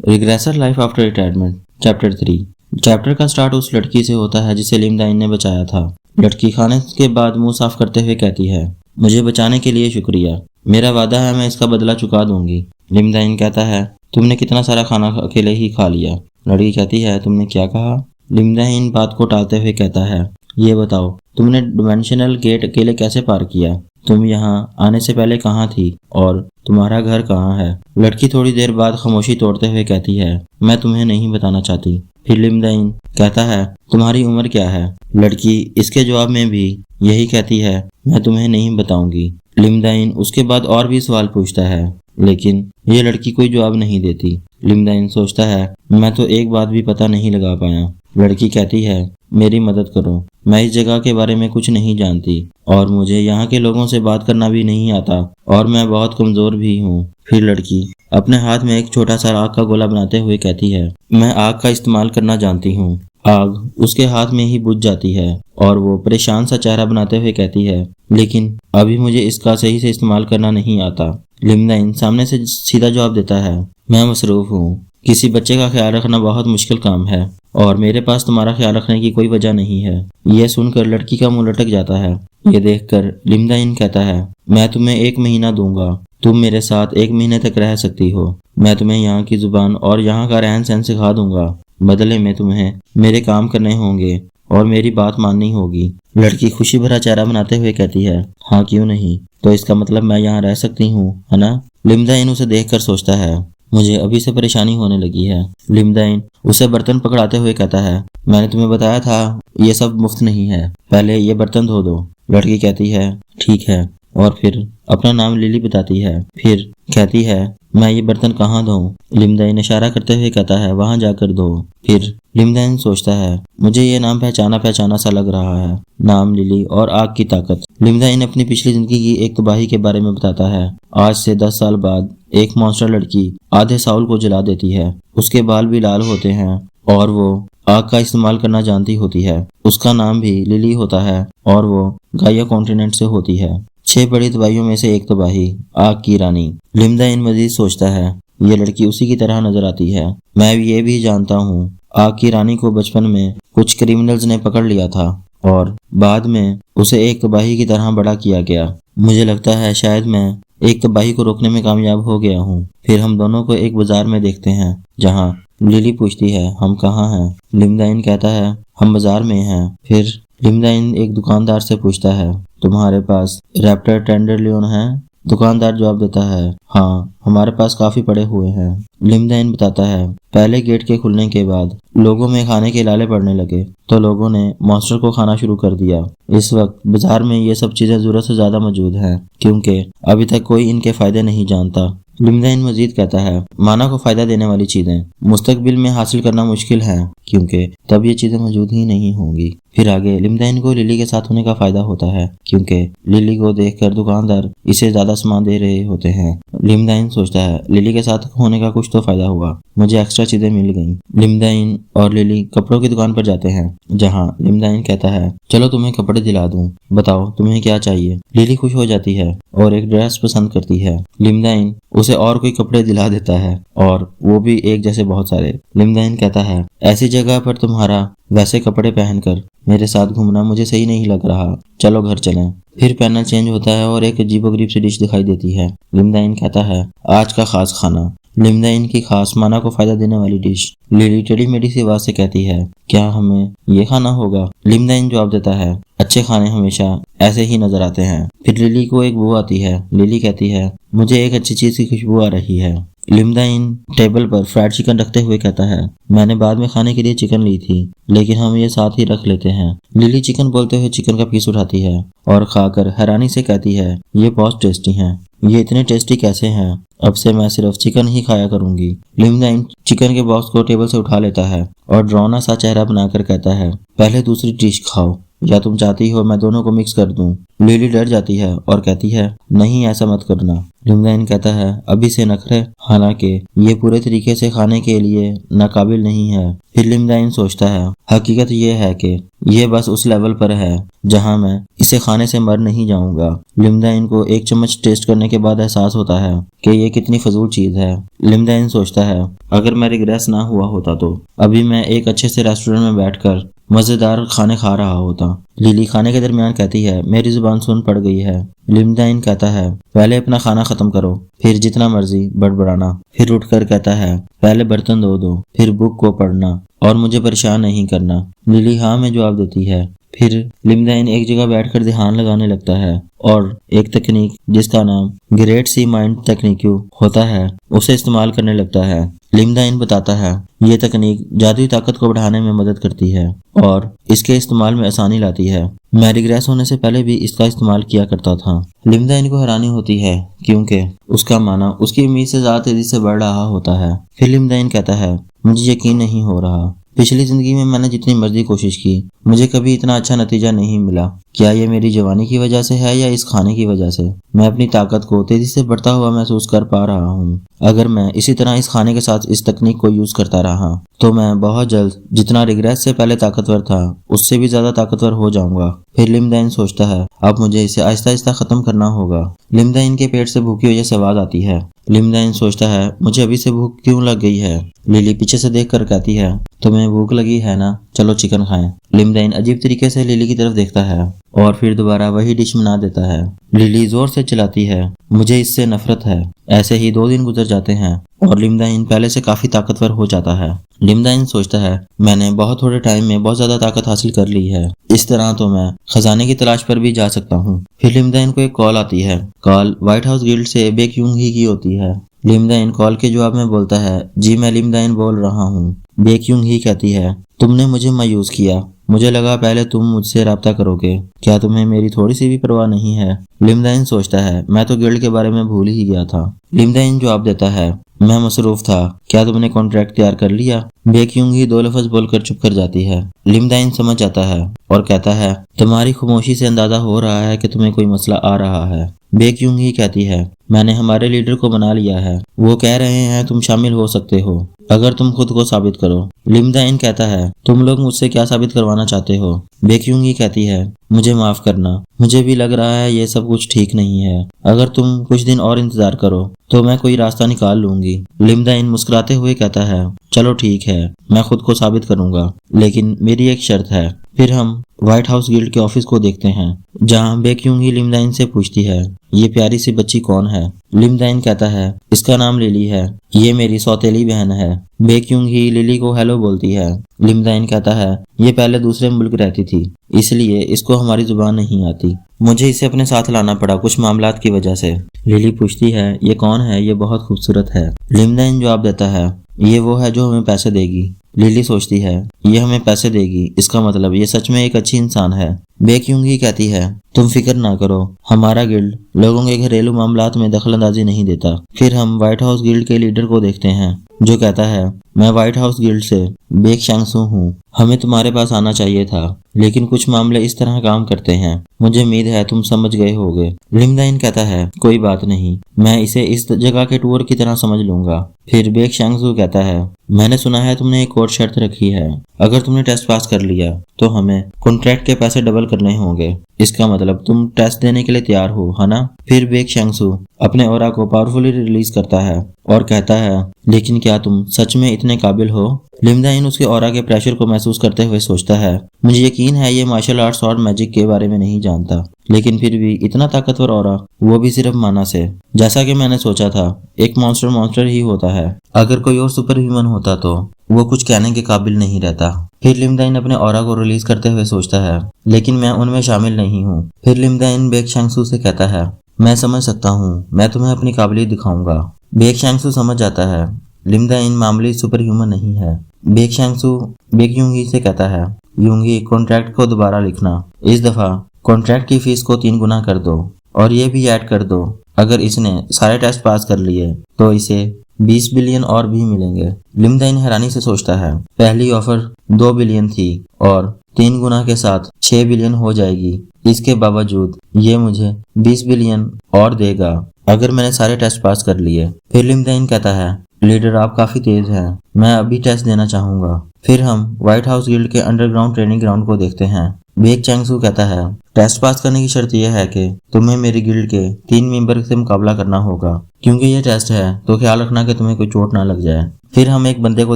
Regressor life after retirement chapter 3। Chapter का start उस लड़की से होता है जिसे लिम दाइन ने बचाया था। लड़की खाने के बाद मुंह साफ करते हुए कहती है, मुझे बचाने के लिए शुक्रिया, मेरा वादा है मैं इसका बदला चुका दूंगी। लिम दाइन कहता है, तुमने कितना सारा खाना अकेले ही खा लिया। लड़की कहती है, तुमने क्या कहा। लिम दाइन बात को टालते हुए कहता है, ये बताओ तुमने डिमेंशनल गेट अकेले कैसे पार किया, तुम यहाँ आने से पहले कहाँ थी और तुम्हारा घर कहाँ है। लड़की थोड़ी देर बाद खामोशी तोड़ते हुए कहती है, मैं तुम्हें नहीं बताना चाहती। फिर लिम दाइन कहता है, तुम्हारी उम्र क्या है। लड़की इसके जवाब में भी यही कहती है, मैं तुम्हें नहीं बताऊंगी। लिम दाइन उसके बाद और भी सवाल पूछता है, लेकिन ये लड़की कोई जवाब नहीं देती। लिम दाइन सोचता है, मैं तो एक बात भी पता नहीं लगा पाया। लड़की कहती है, मेरी मदद करो, मैं इस जगह के बारे में कुछ नहीं जानती और मुझे यहाँ के लोगों से बात करना भी नहीं आता और मैं बहुत कमजोर भी हूँ। फिर लड़की अपने हाथ में एक छोटा सा आग का गोला बनाते हुए कहती है, मैं आग का इस्तेमाल करना जानती हूँ। आग उसके हाथ में ही बुझ जाती है और वो परेशान सा चेहरा बनाते हुए कहती है, लेकिन अभी मुझे इसका सही से इस्तेमाल करना नहीं आता। लिम दाइन सामने से सीधा जवाब देता है, मैं मसरूफ हूँ, किसी बच्चे का ख्याल रखना बहुत मुश्किल काम है और मेरे पास तुम्हारा ख्याल रखने की कोई वजह नहीं है। यह सुनकर लड़की का मुंह लटक जाता है। ये देखकर लिम दाइन कहता है, मैं तुम्हें 1 महीना दूंगा, तुम मेरे साथ 1 महीने तक रह सकती हो। मैं तुम्हें यहाँ की जुबान और यहाँ का रहन सहन सिखा दूंगा। बदले में तुम्हें मेरे काम करने होंगे और मेरी बात माननी होगी। लड़की खुशी भरा चेहरा बनाते हुए कहती है, हाँ क्यों नहीं, तो इसका मतलब मैं यहाँ रह सकती हूँ, है ना। लिम दाइन उसे देखकर सोचता है, मुझे अभी से परेशानी होने लगी है। लिम दाइन उसे बर्तन पकड़ाते हुए कहता है, मैंने तुम्हें बताया था ये सब मुफ्त नहीं है, पहले ये बर्तन धो दो। लड़की कहती है, ठीक है, और फिर अपना नाम लिली बताती है। फिर कहती है, मैं ये बर्तन कहाँ धोऊं। लिम दाइन इशारा करते हुए कहता है, वहां जाकर धो। फिर लिम दाइन सोचता है, मुझे ये नाम पहचाना पहचाना सा लग रहा है, नाम लिली और आग की ताकत। लिम दाइन अपनी पिछली जिंदगी की एक तबाही के बारे में बताता है। आज से 10 साल बाद एक मॉन्स्टर लड़की आधे साउल को जला देती है, उसके बाल भी लाल होते हैं और वो आग का इस्तेमाल करना जानती होती है। उसका नाम भी लिली होता है और वो गाया कॉन्टिनेंट से होती है। 6 बड़ी तबाहियों में से एक तबाही, आग की रानी। लिम दाइन मजीद सोचता है, ये लड़की उसी की तरह नजर आती है। मैं ये भी जानता हूँ, आग की रानी को बचपन में कुछ क्रिमिनल्स ने पकड़ लिया था और बाद में उसे एक तबाही की तरह बड़ा किया गया। मुझे लगता है शायद मैं एक तबाही को रोकने में कामयाब हो गया हूँ। फिर हम दोनों को एक बाजार में देखते हैं जहाँ लिली पूछती है, हम कहाँ हैं। लिम दाइन कहता है, हम बाजार में हैं। फिर लिम दाइन एक दुकानदार से पूछता है, तुम्हारे पास रैप्टर टेंडरलियन है। दुकानदार जवाब देता है, हाँ हमारे पास काफी पड़े हुए हैं। लिम दाइन बताता है, पहले गेट के खुलने के बाद लोगों में खाने के लाले पड़ने लगे तो लोगों ने मॉन्स्टर को खाना शुरू कर दिया। इस वक्त बाजार में ये सब चीजें जरूरत से ज्यादा मौजूद हैं क्योंकि अभी तक कोई इनके फायदे नहीं जानता। लिम दाइन मजीद कहता है, माना को फायदा देने वाली चीजें मुस्तकबिल में हासिल करना मुश्किल है क्योंकि तब ये चीजें मौजूद ही नहीं होंगी। फिर आगे लिम दाइन को लिली के साथ होने का फायदा होता है क्योंकि लिली को देखकर दुकानदार इसे ज्यादा सामान दे रहे होते हैं। लिम दाइन सोचता है, लिली के साथ होने का कुछ तो फायदा हुआ, मुझे एक्स्ट्रा चीजें मिल गईं। लिम दाइन और लिली कपड़ों की दुकान पर जाते हैं जहाँ लिम दाइन कहता है, चलो तुम्हें कपड़े दिला दूं, बताओ तुम्हें क्या चाहिए। लिली खुश हो जाती है और एक ड्रेस पसंद करती है। लिम दाइन उसे और कोई कपड़े दिला देता है और वो भी एक जैसे बहुत सारे। लिम दाइन कहता है, ऐसी जगह पर तुम्हारा वैसे कपड़े पहनकर मेरे साथ घूमना मुझे सही नहीं लग रहा, चलो घर चलें। फिर पैनल चेंज होता है और एक अजीबोगरीब सी डिश दिखाई देती है। लिम दाइन कहता है, आज का खास खाना। लिम दाइन की खास माना को फायदा देने वाली डिश। लिली टेढ़ी मेढ़ी सी आवाज से कहती है, क्या हमें ये खाना होगा। लिम दाइन जवाब देता है, अच्छे खाने हमेशा ऐसे ही नजर आते हैं। फिर लिली को एक बू आती है। लिली कहती है, मुझे एक अच्छी चीज की खुशबू आ रही है। लिम दाइन टेबल पर फ्राइड चिकन रखते हुए कहता है, मैंने बाद में खाने के लिए चिकन ली थी लेकिन हम ये साथ ही रख लेते हैं। लिली चिकन बोलते हुए चिकन का पीस उठाती है और खाकर हैरानी से कहती है, ये बहुत टेस्टी हैं, ये इतने टेस्टी कैसे हैं, अब से मैं सिर्फ चिकन ही खाया करूंगी। लिम दाइन चिकन के बॉक्स को टेबल से उठा लेता है और डरावना सा चेहरा बनाकर कहता है, पहले दूसरी डिश खाओ। या तुम चाहती हो मैं दोनों को मिक्स कर दूं? लिली डर जाती है और कहती है नहीं ऐसा मत करना। लिमदाइन कहता है अभी से नखरे, हालांकि ये पूरे तरीके से खाने के लिए नाकाबिल नहीं है। फिर लिमदाइन सोचता है हकीकत ये है कि ये बस उस लेवल पर है जहां मैं इसे खाने से मर नहीं जाऊंगा। लिमदाइन को एक चम्मच टेस्ट करने के बाद एहसास होता है कि ये कितनी फजूल चीज है। लिमदाइन सोचता है अगर मैं रिग्रेस ना हुआ होता तो अभी मैं एक अच्छे से रेस्टोरेंट में बैठकर मजेदार खाने खा रहा होता। लिली खाने के दरमियान कहती है मेरी जुबान सुन पड़ गई है। लिमदाइन कहता है पहले अपना खाना खत्म करो, फिर जितना मर्जी बड़बड़ाना। फिर उठकर कहता है पहले बर्तन धो दो, फिर बुक को पढ़ना और मुझे परेशान नहीं करना। लिली हाँ में जवाब देती है। फिर लिमदाइन एक जगह बैठकर ध्यान लगाने लगता है और एक तकनीक जिसका नाम ग्रेट सी माइंड तकनीक होता है उसे इस्तेमाल करने लगता है। लिमदाइन बताता है ये तकनीक जादुई ताकत को बढ़ाने में मदद करती है और इसके इस्तेमाल में आसानी लाती है। मैं रिग्रेस होने से पहले भी इसका इस्तेमाल किया करता था। लिमदाइन को हैरानी होती है क्योंकि उसका माना उसकी उम्मीद से ज्यादा तेजी से बढ़ रहा होता है। फिर लिमदाइन कहता है मुझे यकीन नहीं हो रहा, पिछली जिंदगी में मैंने जितनी मर्जी कोशिश की मुझे कभी इतना अच्छा नतीजा नहीं मिला। क्या ये मेरी जवानी की वजह से है या इस खाने की वजह से? मैं अपनी ताकत को तेजी से बढ़ता हुआ महसूस कर पा रहा हूँ। अगर मैं इसी तरह इस खाने के साथ इस तकनीक को यूज करता रहा तो मैं बहुत जल्द जितना रिग्रेस से पहले ताकतवर था उससे भी ज्यादा ताकतवर हो जाऊंगा। फिर लिमदाइन सोचता है अब मुझे इसे आहिस्ता आहिस्ता खत्म करना होगा। लिमदाइन के पेट से भूखी वजह से आवाज आती है। लिमदाइन सोचता है मुझे अभी से भूख क्यों लग गई है। लिली पीछे से देख कर कहती है तुम्हें भूख लगी है ना, चलो चिकन खाएं। लिमदाइन अजीब तरीके से लिली की तरफ देखता है और फिर दोबारा वही डिश बना देता है। लिली जोर से चिल्लाती है मुझे इससे नफरत है। ऐसे ही 2 दिन गुजर जाते हैं और लिमदाइन पहले से काफी ताकतवर हो जाता है। लिमदाइन सोचता है मैंने बहुत थोड़े टाइम में बहुत ज्यादा ताकत हासिल कर ली है, इस तरह तो मैं खजाने की तलाश पर भी जा सकता हूँ। फिर लिमदाइन को एक कॉल आती है। कॉल व्हाइट हाउस गिल्ड से बेक्यूंग ही की होती है। लिमदाइन कॉल के जवाब में बोलता है जी मैं लिमदाइन बोल रहा हूँ। बेक्यूंग ही कहती है तुमने मुझे मायूस किया, मुझे लगा पहले तुम मुझसे राब्ता करोगे, क्या तुम्हें मेरी थोड़ी सी भी परवाह नहीं है? लिमदाइन सोचता है मैं तो गिल्ड के बारे में भूल ही गया था। लिमदाइन जवाब देता है मैं मसरूफ था, क्या तुमने कॉन्ट्रैक्ट तैयार कर लिया? बेक्यूंग ही 2 लफ्ज बोलकर चुप कर जाती है। लिमदाइन समझ जाता है और कहता है तुम्हारी खामोशी से अंदाजा हो रहा है कि तुम्हें कोई मसला आ रहा है। बेक्यूंग ही कहती है मैंने हमारे लीडर को बना लिया है, वो कह रहे हैं तुम शामिल हो सकते हो अगर तुम खुद को साबित करो। लिमदाइन कहता है तुम लोग मुझसे क्या साबित करवाना चाहते हो? बेक्यूंग ही कहती है मुझे माफ करना, मुझे भी लग रहा है ये सब कुछ ठीक नहीं है, अगर तुम कुछ दिन और इंतजार करो तो मैं कोई रास्ता निकाल लूंगी। लिमदाइन मुस्कुराते हुए कहता है चलो ठीक है, मैं खुद को साबित करूंगा, लेकिन मेरी एक शर्त है। फिर हम व्हाइट हाउस गिल्ड के ऑफिस को देखते हैं जहां बेक्यूंग ही लिमदाइन से पूछती है ये प्यारी सी बच्ची कौन है? लिमदाइन कहता है इसका नाम लिली है, ये मेरी सौतेली बहन है। बेक्यूंग ही लिली को हेलो बोलती है। लिमदाइन कहता है ये पहले दूसरे मुल्क रहती थी इसलिए इसको हमारी जुबान नहीं आती, मुझे इसे अपने साथ लाना पड़ा कुछ मामलात की वजह से। लिली पूछती है ये कौन है, ये बहुत खूबसूरत है। लिमदाइन जवाब देता है ये वो है जो हमें पैसे देगी। लिली सोचती है ये हमें पैसे देगी, इसका मतलब ये सच में एक अच्छी इंसान है। बेक्यूंग ही कहती है तुम फिक्र ना करो, हमारा गिल्ड लोगों के घरेलू मामलात में दखल अंदाजी नहीं देता। फिर हम व्हाइट हाउस गिल्ड के लीडर को देखते हैं जो कहता है मैं व्हाइट हाउस गिल्ड से बेक शैंगसू हूँ, हमें तुम्हारे पास आना चाहिए था लेकिन कुछ मामले इस तरह काम करते हैं, मुझे उम्मीद है तुम समझ गए होगे। लिमदाइन कहता है कोई बात नहीं, मैं इसे इस जगह के टूर की तरह समझ लूंगा। फिर बेक शैंगसू कहता है मैंने सुना है तुमने एक और शर्त रखी है, अगर तुमने टेस्ट पास कर लिया तो हमें कॉन्ट्रैक्ट के पैसे डबल करने होंगे, इसका मतलब तुम टेस्ट देने के लिए तैयार हो है ना? फिर बेक शैंगसू अपने ऑरा को पावरफुली रिलीज करता है और कहता है लेकिन क्या तुम सच में इतने काबिल हो? लिमदाइन उसके ऑरा के प्रेशर को महसूस करते हुए सोचता है मुझे यकीन है ये मार्शल आर्ट्स और मैजिक के बारे में नहीं जानता, लेकिन फिर भी इतना ताकतवर ऑरा, वो भी सिर्फ माना से। जैसा कि मैंने सोचा था एक मॉन्स्टर ही होता है, अगर कोई और सुपर ह्यूमन होता तो वो कुछ कहने के काबिल नहीं रहता। फिर लिमदाइन अपने ऑरा को रिलीज करते हुए सोचता है लेकिन मैं उनमें शामिल नहीं हूँ। फिर लिमदाइन बेक शैंगसू से कहता है मैं समझ सकता हूँ, मैं तुम्हें अपनी काबिलियत दिखाऊंगा। बेक शैंगसू समझ जाता है लिमदाइन मामूली सुपर ह्यूमन नहीं है। बेक शैंगसू बेक्यूंगी से कहता है यूंगी कॉन्ट्रैक्ट को दोबारा लिखना, इस दफा कॉन्ट्रैक्ट की फीस को 3 गुना कर दो और ये भी ऐड कर दो अगर इसने सारे टेस्ट पास कर लिए तो इसे 20 बिलियन और भी मिलेंगे। लिमदाइन हैरानी से सोचता है पहली ऑफर 2 बिलियन थी और 3 गुना के साथ 6 बिलियन हो जाएगी। इसके बावजूद ये मुझे 20 बिलियन और देगा अगर मैंने सारे टेस्ट पास कर लिए। फिर लिमदाइन कहता है, लीडर आप काफी तेज हैं, मैं अभी टेस्ट देना चाहूंगा। फिर हम व्हाइट हाउस गिल्ड के अंडरग्राउंड ट्रेनिंग ग्राउंड को देखते हैं। बेक चैंगसू कहता है, टेस्ट पास करने की शर्त यह है कि तुम्हें मेरी गिल्ड के 3 मेंबर से मुकाबला करना होगा। क्योंकि ये टेस्ट है तो ख्याल रखना कि तुम्हें कोई चोट ना लग जाए। फिर हम एक बंदे को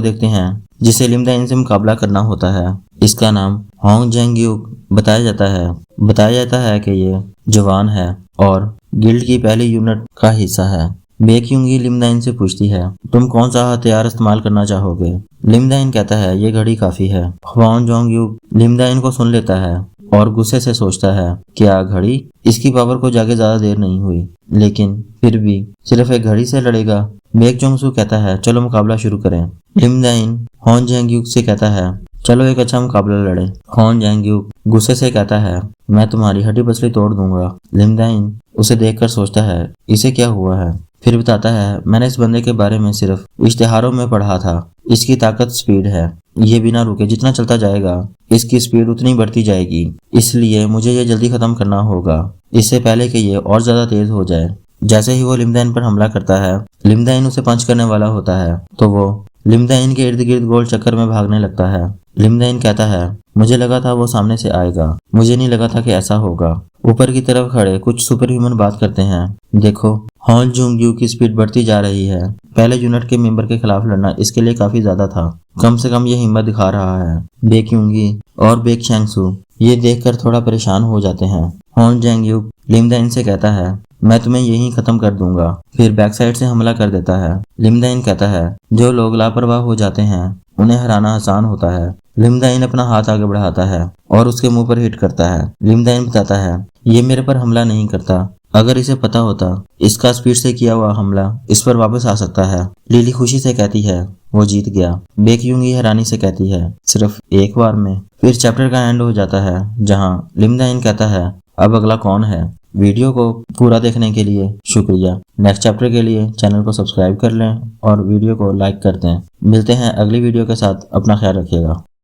देखते हैं जिसे लिमदाइन से मुकाबला करना होता है। इसका नाम होंग जेंग्यूक बताया जाता है कि ये जवान है और गिल्ड की पहली यूनिट का हिस्सा है। बेक्यूंगी लिमदाइन से पूछती है, तुम कौन सा हथियार इस्तेमाल करना चाहोगे? लिमदाइन कहता है, ये घड़ी काफी है। ह्वान जोंगयूक लिमदाइन को सुन लेता है और गुस्से से सोचता है, क्या घड़ी? इसकी पावर को जाके ज्यादा देर नहीं हुई, लेकिन फिर भी सिर्फ एक घड़ी से लड़ेगा। बेक जोंगसू कहता है, चलो मुकाबला शुरू करें। लिमदाइन हॉन जेंग्यूक से कहता है, चलो एक अच्छा मुकाबला लड़े। हॉन जेंग्यूक गुस्से से कहता है, मैं तुम्हारी हड्डी पसली तोड़ दूंगा। लिमदाइन उसे देखकर सोचता है, इसे क्या हुआ है? फिर बताता है, मैंने इस बंदे के बारे में सिर्फ इश्तिहारों में पढ़ा था। इसकी ताकत स्पीड है, ये बिना रुके जितना चलता जाएगा इसकी स्पीड उतनी बढ़ती जाएगी, इसलिए मुझे ये जल्दी खत्म करना होगा इससे पहले कि ये और ज्यादा तेज हो जाए। जैसे ही वो लिमदाइन पर हमला करता है, लिमदाइन उसे पंच करने वाला होता है तो वो लिमदाइन के इर्द गिर्द गोल चक्कर में भागने लगता है। लिमदाइन कहता है, मुझे लगा था वो सामने से आएगा, मुझे नहीं लगा था कि ऐसा होगा। ऊपर की तरफ खड़े कुछ सुपर ह्यूमन बात करते हैं, देखो हॉन जोंग्यू की स्पीड बढ़ती जा रही है। पहले यूनिट के मेंबर के खिलाफ लड़ना इसके लिए काफी ज्यादा था, कम से कम ये हिम्मत दिखा रहा है। बेक्यूंगी और बेक चैंगसू ये देखकर थोड़ा परेशान हो जाते हैं। हॉन जेंग्यू लिमदाइन से कहता है, मैं तुम्हें यहीं खत्म कर दूंगा। फिर बैक साइड से हमला कर देता है। लिमदाइन कहता है, जो लोग लापरवाह हो जाते हैं उन्हें हराना आसान होता है। लिमदाइन अपना हाथ आगे बढ़ाता है और उसके मुंह पर हिट करता है। लिमदाइन बताता है, ये मेरे पर हमला नहीं करता, अगर इसे पता होता इसका स्पीड से किया हुआ हमला इस पर वापस आ सकता है। लिली खुशी से कहती है, वो जीत गया। बेक्यूंगी हैरानी से कहती है, सिर्फ एक बार में। फिर चैप्टर का एंड हो जाता है जहां लिमदाइन कहता है, अब अगला कौन है? वीडियो को पूरा देखने के लिए शुक्रिया। नेक्स्ट चैप्टर के लिए चैनल को सब्सक्राइब कर लें और वीडियो को लाइक कर दें। मिलते हैं अगली वीडियो के साथ, अपना ख्याल रखिएगा।